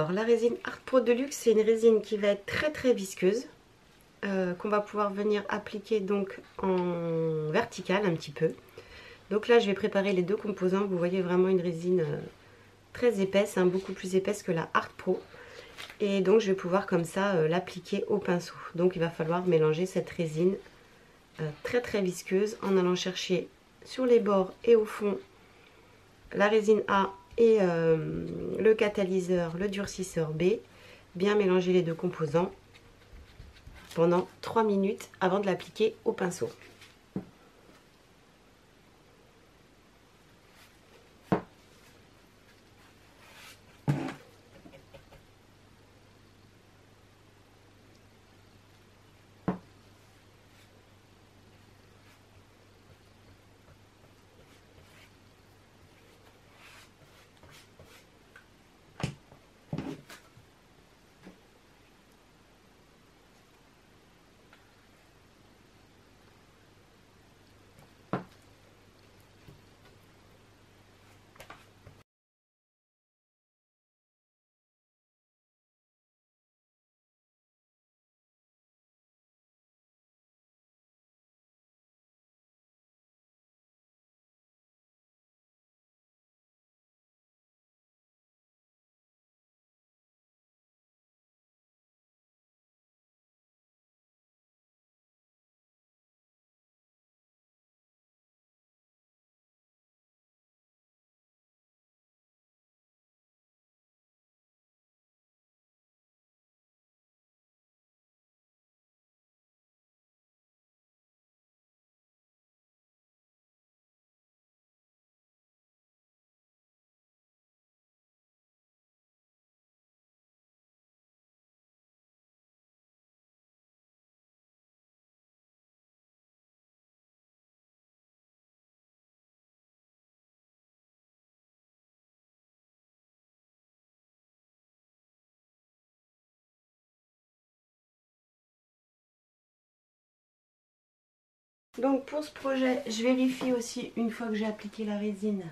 Alors la résine Art Pro Deluxe, c'est une résine qui va être très visqueuse, qu'on va pouvoir venir appliquer donc en vertical un petit peu. Donc là je vais préparer les deux composants. Vous voyez vraiment une résine très épaisse, hein, beaucoup plus épaisse que la Art Pro. Et donc je vais pouvoir comme ça l'appliquer au pinceau. Donc il va falloir mélanger cette résine très visqueuse en allant chercher sur les bords et au fond la résine A et le catalyseur, le durcisseur B. Bien mélanger les deux composants pendant 3 minutes avant de l'appliquer au pinceau. Donc pour ce projet, je vérifie aussi une fois que j'ai appliqué la résine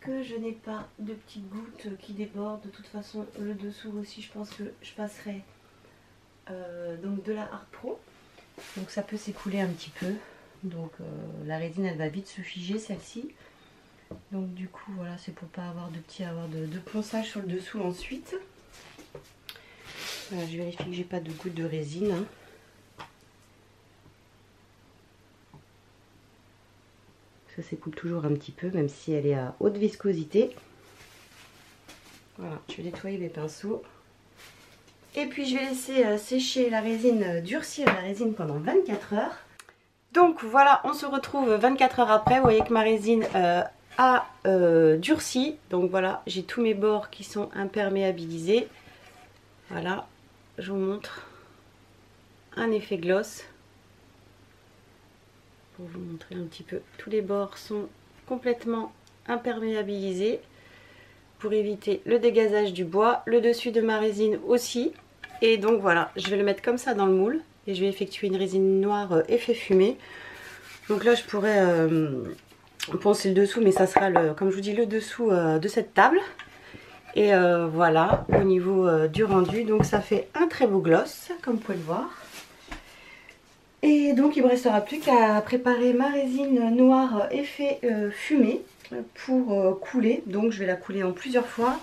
que je n'ai pas de petites gouttes qui débordent. De toute façon, le dessous aussi, je pense que je passerai donc de la Art Pro. Donc ça peut s'écouler un petit peu. Donc la résine, elle va vite se figer, celle-ci. Donc du coup, voilà, c'est pour pas avoir de ponçage sur le dessous ensuite. Voilà, je vérifie que j'ai pas de gouttes de résine. Hein. Ça s'écoule toujours un petit peu, même si elle est à haute viscosité. Voilà, je vais nettoyer mes pinceaux. Et puis je vais laisser sécher la résine, durcir la résine pendant 24 heures. Donc voilà, on se retrouve 24 heures après. Vous voyez que ma résine a durci. Donc voilà, j'ai tous mes bords qui sont imperméabilisés. Voilà, je vous montre un effet gloss. Pour vous montrer un petit peu, tous les bords sont complètement imperméabilisés pour éviter le dégazage du bois, le dessus de ma résine aussi. Et donc voilà, je vais le mettre comme ça dans le moule et je vais effectuer une résine noire effet fumée. Donc là je pourrais poncer le dessous, mais ça sera comme je vous dis, le dessous de cette table. Et voilà au niveau du rendu, donc ça fait un très beau gloss comme vous pouvez le voir. Et donc il ne me restera plus qu'à préparer ma résine noire effet fumée pour couler. Donc je vais la couler en plusieurs fois.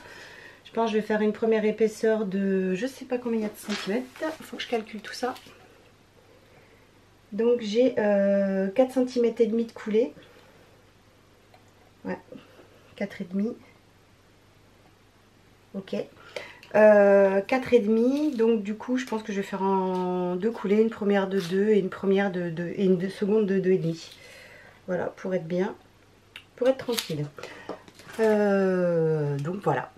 Je pense que je vais faire une première épaisseur de je sais pas combien il y a de centimètres. Il faut que je calcule tout ça. Donc j'ai 4 cm et demi de coulée. Ouais, 4,5. Ok. 4,5, donc du coup je pense que je vais faire en 2 coulées, une première de 2 et une première de 2 et une seconde de 2,5. Voilà, pour être bien, pour être tranquille. Donc voilà.